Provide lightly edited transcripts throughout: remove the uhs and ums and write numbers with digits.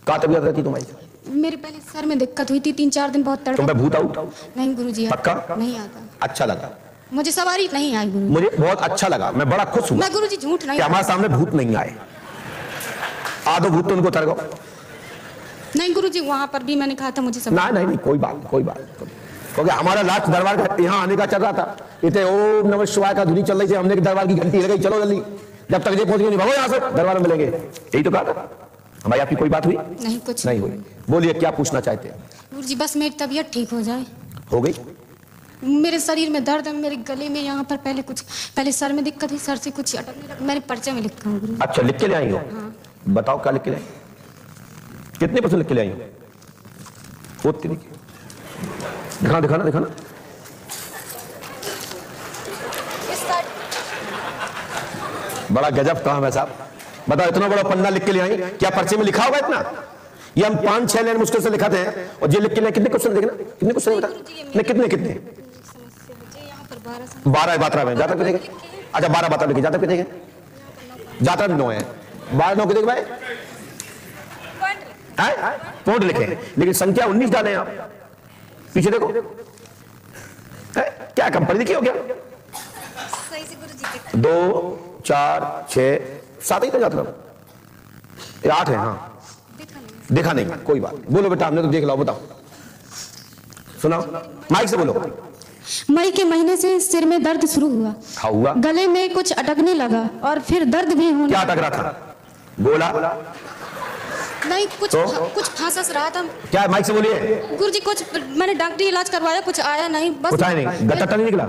क्या तबीयत रहती तुम्हारी? मेरे पहले सर में दिक्कत हुई थी, 3-4 दिन बहुत तड़प। तुम पे भूत आउट? नहीं गुरुजी, पक्का नहीं आता। अच्छा लगा मुझे सवारी नहीं आई गुरु। मुझे बहुत अच्छा लगा, मैं बड़ा खुश हुआ। मैं गुरुजी झूठ नहीं, हमारे सामने भूत नहीं आए। आधो भूत तो उनको उतर गो। नहीं गुरुजी, वहां पर भी मैंने कहा था मुझे नहीं नहीं नहीं, कोई बात क्योंकि हमारा लास्ट दरबार का यहाँ आने का चल रहा था। इतने ओम नमः शिवाय का धुनी चल रही थी, हमने दरबार की घंटी लगाई, चलो जल्दी, जब तक ये पहुंच गए नहीं भागो यहाँ से, दरबार में मिलेंगे। यही तो कहा था। हमारी आपकी कोई बात हुई? नहीं, कुछ नहीं हुई। बोलिए क्या पूछना चाहते हैं? गुरुजी बस मेरी तबीयत ठीक हो जाए। हो गई? मेरे शरीर में दर्द है, मेरे गले में यहाँ पर पहले सर में दिक्कत थी, सर से कुछ अटकने लगा। मैंने पर्चे में लिखा हूँ गुरुजी। अच्छा, लिख के ले आई हो? हाँ। बताओ क्या लिख के ले आई? कितने % लिख के ले आई हो? दिखाना। बड़ा गजब काम है साहब। बताओ, इतना बड़ा पन्ना लिख के ले आई, क्या पर्चे में लिखा होगा इतना? ये हम 5-6 लाइन मुश्किल से लिखाते हैं, और ये लिख के ले कितने क्वेश्चन देखना, कितने क्वेश्चन बता? नहीं, कितने 12 में जाता देखे। अच्छा, 12 लिखे, जाता देखे, जाता भी 9 है, 12-9 देखे भाई, पॉइंट लिखे, लेकिन संख्या 19 डाले आप। पीछे देखो, क्या कंपनी लिखी हो गया? 2, 4, 6, 7 ही तो जाता, 8 है। हाँ, देखा नहीं, कोई बात। बोलो बेटा, हमने तो देख लो, बताओ, सुनाओ, माइक से बोलो। मई के महीने से सिर में दर्द शुरू हुआ, गले में कुछ अटकने लगा और फिर दर्द भी होने। क्या अटक रहा था? बोला नहीं, कुछ फांस रहा था। क्या? माइक से बोलिए। गुरुजी कुछ मैंने डॉक्टरी इलाज करवाया, कुछ आया नहीं, बस कुछ आया नहीं। गट्टा नहीं निकला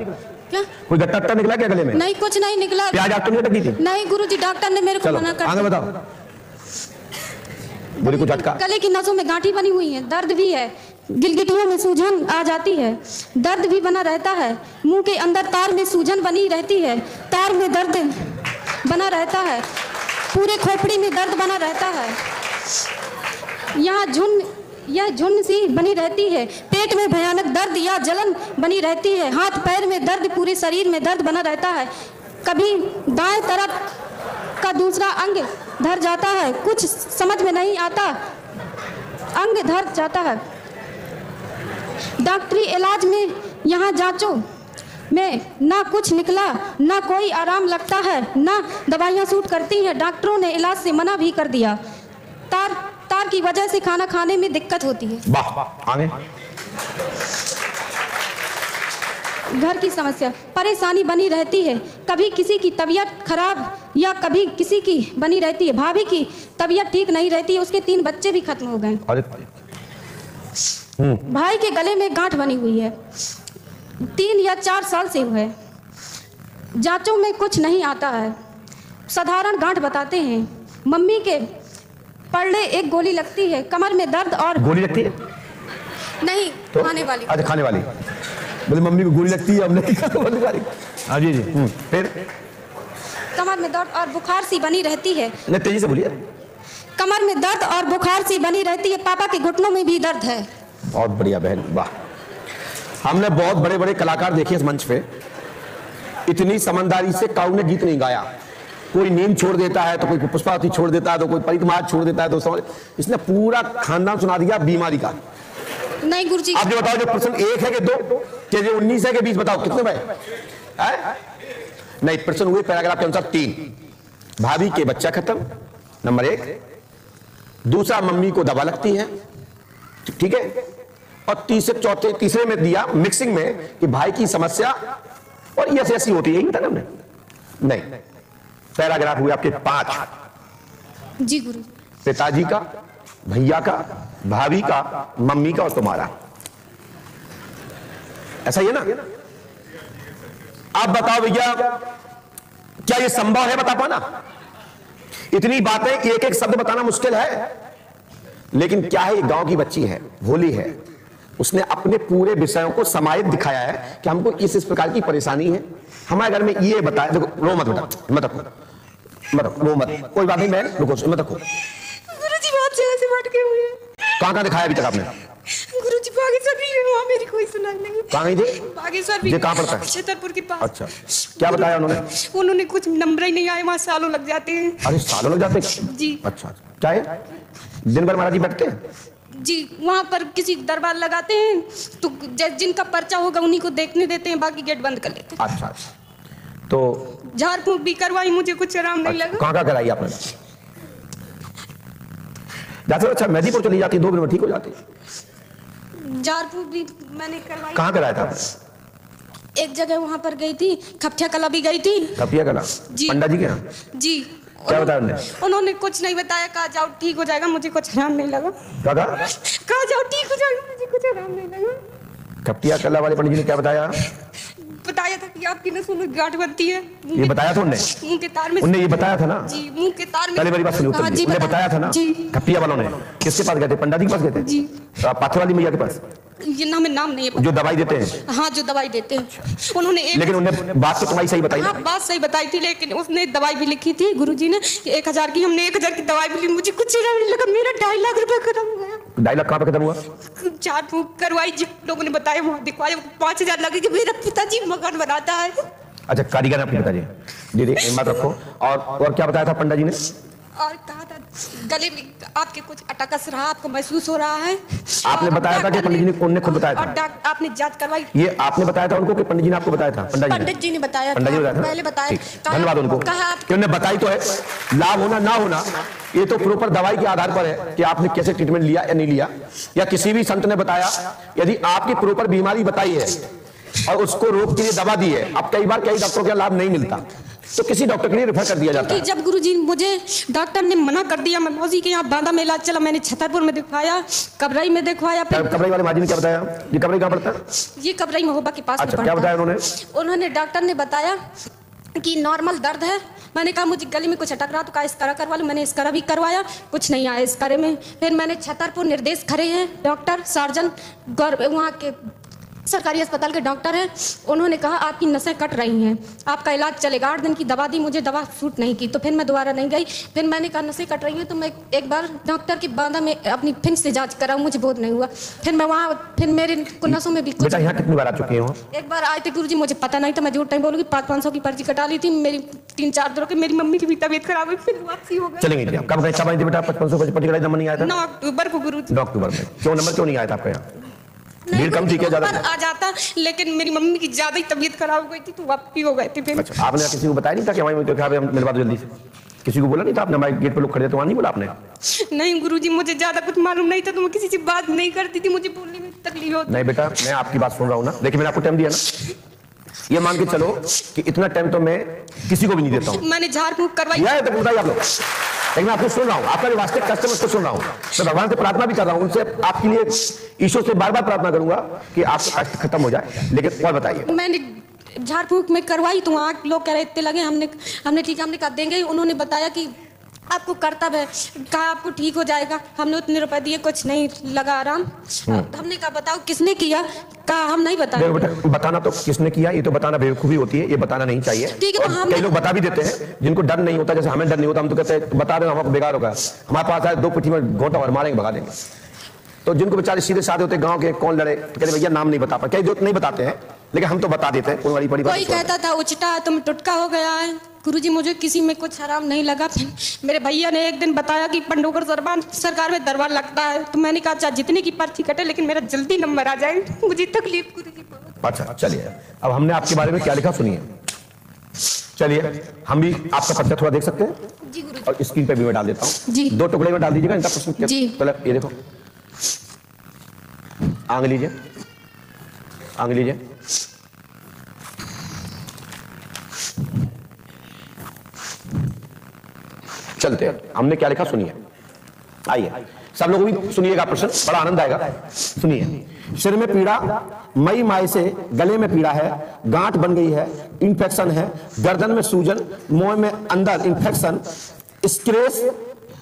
क्या? कोई गट्टा निकला क्या गले में? नहीं, कुछ नहीं निकला। प्याज आपको नहीं लगी थी? नहीं गुरुजी, डॉक्टर ने मेरे को मना कर दिया। बताओ, बोले कुछ अटका? गले की नसों में गांठी बनी हुई है, दर्द भी है, गिलगिटियों में सूजन आ जाती है, दर्द भी बना रहता है, मुंह के अंदर तार में सूजन बनी रहती है, तार में दर्द बना रहता है, पूरे खोपड़ी में दर्द बना रहता है, यह झुन सी बनी रहती है, पेट में भयानक दर्द या जलन बनी रहती है, हाथ पैर में दर्द, पूरे शरीर में दर्द बना रहता है, कभी दाएं तरफ का दूसरा अंग धर जाता है, कुछ समझ में नहीं आता, अंग धर जाता है। डॉक्टरी इलाज में यहाँ जांचों में ना कुछ निकला, ना कोई आराम लगता है, ना दवाइयाँ सूट करती हैं, डॉक्टरों ने इलाज से मना भी कर दिया, तार की वजह से खाना खाने में दिक्कत होती है। वाह, आगे। घर की समस्या, परेशानी बनी रहती है, कभी किसी की तबीयत खराब या कभी किसी की बनी रहती है, भाभी की तबीयत ठीक नहीं रहती है, उसके 3 बच्चे भी खत्म हो गए। भाई के गले में गांठ बनी हुई है, 3 या 4 साल से हुए, जांचों में कुछ नहीं आता है, साधारण गांठ बताते हैं, मम्मी के पड़े एक गोली लगती है, कमर में दर्द और गोली लगती है? नहीं तो? खाने वाली। अच्छा, खाने वाली। बोले मम्मी को गोली लगती है, हमने खाने वाली। हाँ जी। फिर कमर में दर्द और बुखार सी बनी रहती है। नहीं, तेजी से बोलिए। कमर में दर्द और बुखार सी बनी रहती है, पापा के घुटनों में भी दर्द है। बहुत बढ़िया बहन, वाह। हमने बहुत बड़े बड़े कलाकार देखे इस मंच पे, इतनी समझदारी से काऊ ने गीत नहीं गाया। कोई नीम छोड़ देता है तो कोई पुष्पावती छोड़ देता है तो कोई परितमाज छोड़ देता है, तो समझ, इसने पूरा खानदान सुना दिया बीमारी का। नहीं गुरुजी, आप जो बताओ, जो प्रश्न 1 है कि 2, कि जो 19 है कि 20, बताओ कितने भाई? नहीं, प्रश्न हुए पैराग्राफ के अनुसार 3। भाभी के बच्चा खत्म, नंबर 1। दूसरा, मम्मी को दवा लगती है, ठीक है। और तीसरे में दिया मिक्सिंग में कि भाई की समस्या और ये ऐसी होती है, यही था ना हमने? नहीं, पैराग्राफ हुए आपके 5। जी गुरु। पिताजी का, भैया का, भाभी का, मम्मी का और तुम्हारा, ऐसा ही है ना? आप बताओ भैया, क्या ये संभव है बता पाना? इतनी बातें, एक शब्द बताना मुश्किल है, लेकिन क्या है, ये गांव की बच्ची है, भोली है, उसने अपने पूरे विषयों को समाहित दिखाया है कि हमको इस प्रकार की परेशानी है, हमारे घर में ये बताया। देखो, रो मत बेटा, मत रो मत, कोई बात नहीं बहन, रुको, मत रखो। गुरुजी बहुत जगह से भटके हुए हैं। कहाँ दिखाया अभी तक आपने? गुरुजी बागेश्वर भी है, वहाँ मेरी कोई सुनाई नहीं। कहाँ गई थी? बागेश्वर भी। ये कहाँ पड़ता है? छतरपुर के पास। अच्छा, क्या बताया उन्होंने? उन्होंने कुछ नंबर ही नहीं आए, वहाँ सालों लग जाते हैं। अरे सालों लग जाते हैं? जी। अच्छा, क्या है? दिन भर महाराज जी बैठते हैं? जी, वहाँ पर किसी दरबार लगाते हैं तो जिनका पर्चा होगा उन्हीं को देखने देते हैं, बाकी गेट बंद कर लेते हैं। अच्छा, तो झाड़ फूंक भी करवाई, मुझे कुछ आराम नहीं लगा। कहाँ कराई आपने? जाते अच्छा मेदीपुर चली जाती, 2 दिन में ठीक हो जाती। झाड़ फूंक भी मैंने करवाई। कहाँ कराया था? एक जगह वहाँ पर गई थी, खपठिया कला भी गई थी। खपठिया कला? जी। पंडा जी के यहाँ? जी। क्या बताया उन्होंने? उन्होंने कुछ नहीं बताया, कहा जाओ ठीक हो जाएगा, मुझे कुछ आराम नहीं लगा। कहा जाओ ठीक हो जाएगा, मुझे कुछ आराम नहीं लगा। खपठिया कला वाले पंडित जी ने क्या बताया? बताया था कि आपकी नसों में गांठ बनती है। ये बताया था उन्होंने? मुंह के तार में। उन्होंने ये बताया था ना? जी, मुंह के तार में। पहले मेरी बात सुनिए, उत्तर दीजिए। उन्होंने बताया था ना? जी। खपठिया वालों ने किसके पास गए थे? पंडा जी के पास गए थे? जी। पाथर वाली मैया के पास? ये नाम नहीं है। जो दवाई देते हैं? हाँ, जो दवाई देते हैं। उन्होंने लेकिन उन्होंने बात तो तुम्हारी सही बताई ना? हाँ, बात सही बताई थी, लेकिन उसने दवाई भी लिखी थी गुरुजी ने 1000 की। हमने 1000 की दवाई भी ली, मुझे कुछ नहीं लगा। मेरा 2.5 लाख रुपए खत्म हो गया। 2.5 लाख कहाँ पे खत्म हुआ? झाड़ फूंक करवाई, जिन लोगों ने बताया वहाँ दिखवाया, 5000 लगे कि मेरा पिताजी मकान बनाता है। अच्छा, कारीगर आपके पिताजी? दीदी एक बात रखो। और क्या बताया था पंडा जी ने? और कहा था गले में आपके कुछ अटकस रहा, आपको महसूस हो रहा है। आपने बताया था कि पंडित जी ने? उन्होंने खुद बताया था? और आपने जांच करवाई? ये आपने बताया था उनको कि पंडित जी ने आपको बताया था? पंडित जी ने बताया। पंडित जी ने बताया था? पहले बताया। धन्यवाद उनको कि उन्होंने बताई तो है। लाभ होना ना होना ये तो प्रॉपर दवाई के आधार पर है कि आपने कैसे ट्रीटमेंट लिया या नहीं लिया, या किसी भी संत ने बताया। यदि आपकी प्रॉपर बीमारी बताई है और उसको रोग के लिए दवा दी है, अब कई बार कई डॉक्टरों का लाभ नहीं मिलता तो किसी डॉक्टर के लिए रेफर कर दिया जाता है। जब गुरुजी मुझे डॉक्टर ने मना कर दिया, मैं मौसी के यहाँ बांदा में इलाज चला, मैंने छतरपुर में दिखवाया, कबराई में दिखवाया। कबराई वाले माजी ने क्या बताया? ये कबराई कहाँ पड़ता है? ये कबराई महोबा के पास। अच्छा, क्या बताया उन्होंने? उन्होंने डॉक्टर ने बताया कि नॉर्मल दर्द है। मैंने कहा मुझे गले में कुछ अटक रहा, तो कहा स्करा करवा लो। मैंने स्करा भी करवाया, कुछ नहीं आया स्करे में। फिर मैंने छतरपुर निर्देश खड़े हैं डॉक्टर सर्जन वहाँ के सरकारी अस्पताल के डॉक्टर हैं, उन्होंने कहा आपकी नसें कट रही हैं, आपका इलाज चलेगा। 8 दिन की दवा दी, मुझे दवा सूट नहीं की, तो फिर मैं दोबारा नहीं गई। फिर मैंने कहा नसें कट रही हैं तो मैं एक बार डॉक्टर की बांदा में अपनी फिर से जांच कराऊं, मुझे बहुत नहीं हुआ। फिर मैं वहाँ, फिर मेरे नसों में भी कुछ। बेटा यहाँ कितनी बार आ चुके हो? एक बार आए थे गुरुजी, मुझे पता नहीं था, मैं झूठ नहीं बोलूंगी। 500 की पर्ची कटा ली थी मेरी 3-4 दिनों की। मेरी मम्मी की भी तबीयत खराब हुई, फिर वापसी हो गई। चलेंगे कब गए? कब आई थी बेटा? 500 पर्ची कटाई, नंबर नहीं आया था? 9 अक्टूबर को गुरुजी। 9 अक्टूबर में क्यों नंबर क्यों नहीं आया था आपका? यहाँ भीड़ कम थी क्या? ज्यादा आ जाता, लेकिन मेरी मम्मी की ज्यादा ही तबीयत खराब हो गई थी तो वापसी हो गए थे फिर। अच्छा, आपने किसी को बताया नहीं था कि हमारी मिलवा दो जल्दी से? किसी को बोला नहीं था आपने? हमारे गेट पे लोग खड़े थे, वहां नहीं बोला आपने? नहीं गुरुजी, मुझे ज्यादा कुछ मालूम नहीं था तो मैं किसी से बात नहीं करती थी, मुझे बोलने में तकलीफ होती। नहीं बेटा, मैं आपकी बात सुन रहा हूँ ना। देखिए मैंने आपको टाइम दिया ना, ये मान के चलो कि इतना टाइम तो मैं किसी को भी नहीं देता हूँ। मैंने झाड़ फूंक करवाई तो बताइए आप लोग, लेकिन मैं आपको सुन रहा हूँ, आपका जो वास्तविक कस्टमर को सुन रहा हूँ। मैं भगवान से प्रार्थना भी कर रहा हूँ, उनसे आपके लिए ईश्वर से बार बार प्रार्थना करूंगा कि आपका कष्ट खत्म हो जाए। लेकिन और बताइए। मैंने झाड़ फूंक में करवाई तो वहाँ लोग कह रहे इतने लगे, हमने ठीक है, हमने कहा देंगे। उन्होंने बताया कि आपको कर्तव्य है, कहा आपको ठीक हो जाएगा। हमने उतने रुपए दिए, कुछ नहीं लगा आराम। हमने कहा बताओ किसने किया? कहा हम नहीं बताएंगे। बेटा बताना तो किसने किया ये तो बताना बेवकूफी होती है, ये बताना नहीं चाहिए। ठीक है, तो कई लोग बता भी देते हैं जिनको डर नहीं होता, जैसे हमें डर नहीं होता, हम तो कहते हैं बता रहे हमको बेकार होगा, हमारे पास आए 2 पिट्ठी में घोटा और मारेंगे, भगा देंगे। तो जिनको बेचारे सीधे साधे होते गांव के, कौन लड़े, कहते भैया नाम नहीं बता पाते, कई लोग नहीं बताते हैं, लेकिन हम तो बता देते हैं। कोई कहता था उचटा तुम टुटका हो गया है। गुरुजी मुझे किसी में कुछ हराम नहीं लगा। फिर मेरे भैया ने एक दिन बताया कि पंडोकर सरकार में दरबार लगता है, तो मैंने कहा अच्छा जितने की पर्ची कटे लेकिन मेरा जल्दी नंबर आ जाए, मुझे तकलीफ गुरुजी। अच्छा चलिए, अब हमने आपके बारे में क्या लिखा सुनिए। चलिए हम भी आपका पर्चा थोड़ा देख सकते हैं जी गुरुजी, और स्क्रीन पे भी मैं डाल देता हूँ जी। 2 टुकड़े में डाल दीजिएगा इनका प्रश्न। जी पहले ये देखो, आंग लीजिए, आंग लीजिए। चलते हैं, हमने क्या लिखा सुनिए। आइए सब लोग भी सुनिएगा प्रश्न, बड़ा आनंद आएगा। सुनिए। सिर में पीड़ा, मई माह से गले में पीड़ा है, गांठ बन गई है, इंफेक्शन है, गर्दन में सूजन, मुंह में अंदर इंफेक्शन, स्क्रेच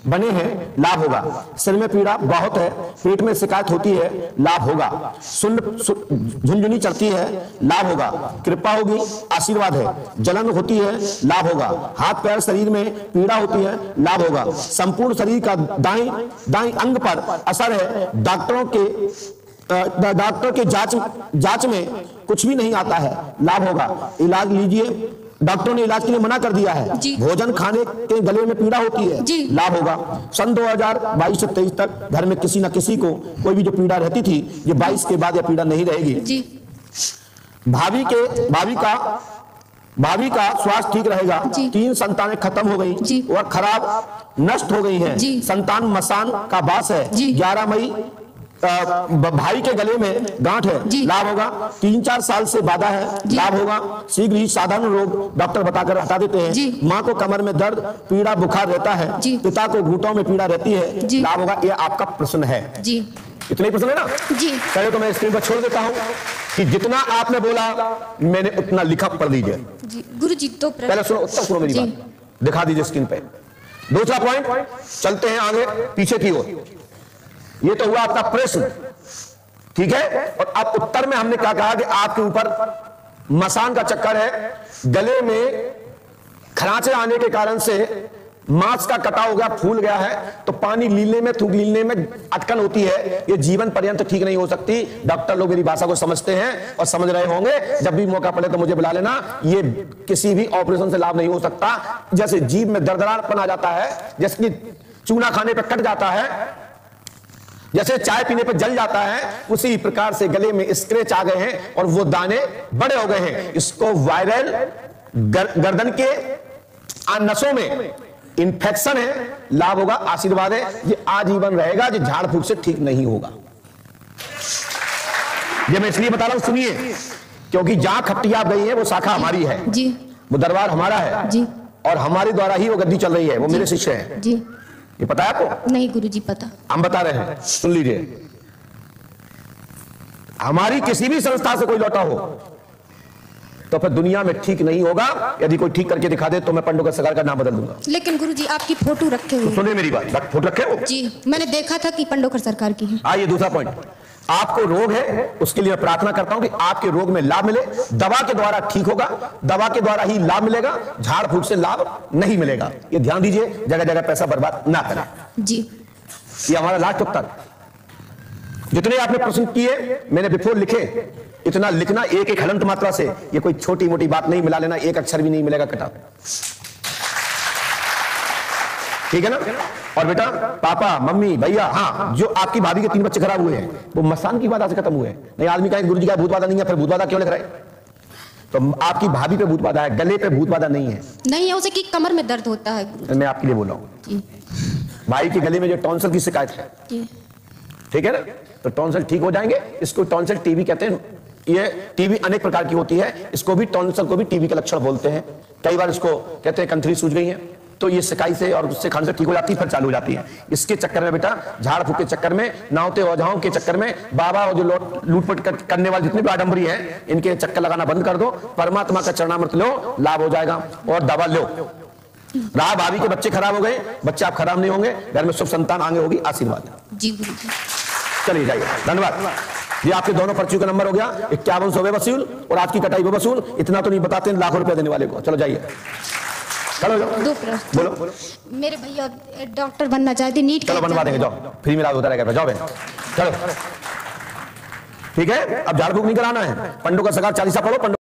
बने हैं, लाभ होगा। सिर में पीड़ा बहुत है, पेट में शिकायत होती है, लाभ होगा। झुनझुनी चढ़ती है, लाभ होगा। कृपा होगी, आशीर्वाद है। जलन होती है, लाभ होगा। हाथ पैर शरीर में पीड़ा होती है, लाभ होगा। संपूर्ण शरीर का दाएं अंग पर असर है। डॉक्टर के जांच में कुछ भी नहीं आता है, लाभ होगा। इलाज लीजिए, डॉक्टरों ने इलाज के लिए मना कर दिया है। जी। भोजन खाने के गले में पीड़ा होती है, जी। लाभ होगा। सन 2022 से 23 तक घर में किसी न किसी को कोई भी जो पीड़ा रहती थी, ये 22 के बाद यह पीड़ा नहीं रहेगी। जी। भाभी का स्वास्थ्य ठीक रहेगा। जी। 3 संतानें खत्म हो गई जी। और खराब नष्ट हो गई हैं। जी। संतान मसान का बास है। जी। 11 मई भाई के गले में गांठ है, जी। लाभ होगा। 3-4 साल से बाधा है, जी। लाभ होगा। शीघ्र ही साधारण रोग डॉक्टर बताकर हटा देते हैं। जी। माँ को कमर में दर्द पीड़ा बुखार रहता है। जी। पिता को घुटनों में पीड़ा रहती है, जी। लाभ होगा। यह आपका प्रश्न है। जी। इतने ही प्रश्न है ना? जी। पहले तो मैं स्क्रीन पर छोड़ देता हूं कि जितना आपने बोला मैंने उतना लिखा, पढ़ लीजिए। जी गुरु जी तो पहले सुनो, उत्तर सुनो मेरी जी। बात, दिखा दीजिए स्क्रीन पे। दूसरा पॉइंट, चलते हैं आगे पीछे की ओर। ये तो हुआ आपका प्रश्न, ठीक है। और अब उत्तर में हमने क्या कहा कि आपके ऊपर मसान का चक्कर है, गले में खरांचे आने के कारण से मांस का कटा हो गया, फूल गया है, तो पानी लीलने में, थूक लीलने में अटकन होती है। ये जीवन पर्यंत ठीक नहीं हो सकती। डॉक्टर लोग मेरी भाषा को समझते हैं और समझ रहे होंगे। जब भी मौका पड़े तो मुझे बुला लेना। ये किसी भी ऑपरेशन से लाभ नहीं हो सकता। जैसे जीभ में दरदरापन आ जाता है, जैसे कि चूना खाने पर कट जाता है, जैसे चाय पीने पर जल जाता है, उसी प्रकार से गले में स्क्रैच आ गए हैं और वो दाने बड़े हो गए हैं। इसको वायरल गर्दन के नसों में इंफेक्शन है, लाभ होगा। आशीर्वाद है, ये आजीवन रहेगा, ये झाड़ फूक से ठीक नहीं होगा। ये मैं इसलिए बता रहा हूं, सुनिए, क्योंकि जहां खट्टिया आप गई है वो शाखा हमारी है जी। वो दरबार हमारा है जी। और हमारे द्वारा ही वो गद्दी चल रही है। वो मेरे शिष्य हैं। जी। ये पता है आपको? नहीं गुरु जी पता। हम बता रहे हैं, सुन लीजिए। हमारी किसी भी संस्था से कोई लौटा हो तो फिर दुनिया में ठीक नहीं होगा। यदि कोई ठीक करके दिखा दे तो मैं पंडोकर सरकार का नाम बदल दूंगा। लेकिन गुरु जी आपकी फोटो रखे हुए तो सुनिए मेरी बात, फोटो रखे हो? जी मैंने देखा था कि पंडोकर सरकार की है। आइए दूसरा पॉइंट, आपको रोग है, उसके लिए प्रार्थना करता हूं कि आपके रोग में लाभ मिले। दवा के द्वारा ठीक होगा, दवा के द्वारा ही लाभ मिलेगा, झाड़ फूक से लाभ नहीं मिलेगा। ये ध्यान दीजिए, जगह जगह पैसा बर्बाद ना करें। जी। ये हमारा लास्ट उत्तर। जितने आपने प्रश्न किए मैंने बिफोर लिखे, इतना लिखना एक एक हलंत मात्रा से। ये कोई छोटी मोटी बात नहीं, मिला लेना एक अक्षर भी नहीं मिलेगा कटा, ठीक है ना? और बेटा, पापा, मम्मी, भैया, हाँ, जो आपकी भाभी के 3 बच्चे खराब हुए हैं वो मसान की बाधा से खत्म हुए हैं। नहीं आदमी कहे गुरुजी का भूत बाधा नहीं है, फिर भूत बाधा क्यों लिख रहे? तो आपकी भाभी पे भूत बाधा है, गले पे भूत बाधा नहीं है। नहीं है उसे कि कमर में दर्द होता है गुरु। मैं आपके लिए बोल रहा हूं, भाई के गले में जो टॉन्सिल की शिकायत है, ठीक है ना, तो टॉन्सिल ठीक हो जाएंगे। इसको टॉन्सिल टीबी कहते हैं। ये टीबी अनेक प्रकार की होती है, इसको भी टॉन्सिल को भी टीबी के लक्षण बोलते हैं। कई बार इसको कहते हैं कंथरी सूज गई है, तो ये सिकाई से और उससे खाने से ठीक हो जाती है, फिर चालू हो जाती है। इसके चक्कर में बेटा, झाड़ फूक के चक्कर में, नावते औजाओं के चक्कर में, बाबा और जो लूटपट करने वाले जितने भी आडंबरी हैं, इनके चक्कर लगाना बंद कर दो। परमात्मा का चरणामृत लो, लाभ हो जाएगा। और दवा लो। रहा भाभी के बच्चे खराब हो गए, बच्चे आप खराब नहीं होंगे, घर में सुख संतान आगे होगी, आशीर्वाद। जी गुरु जी। चलिए जाइए, धन्यवाद। ये आपके दोनों पर्चियों का नंबर हो गया, 5100 वसूल और आज की कटाई वो वसूल। इतना तो नहीं बताते लाखों रुपए देने वाले को। चलो जाइए, चलो दो प्रश्न। बोलो। मेरे भैया डॉक्टर बनना चाहते, नीट चलो बनवा देंगे, जाओ, फ्री में इलाज होता रहेगा, जाओ बहन, चलो, ठीक है। अब झाड़ फूक नहीं कराना है, पंडों का सरकार 40 पढ़ो।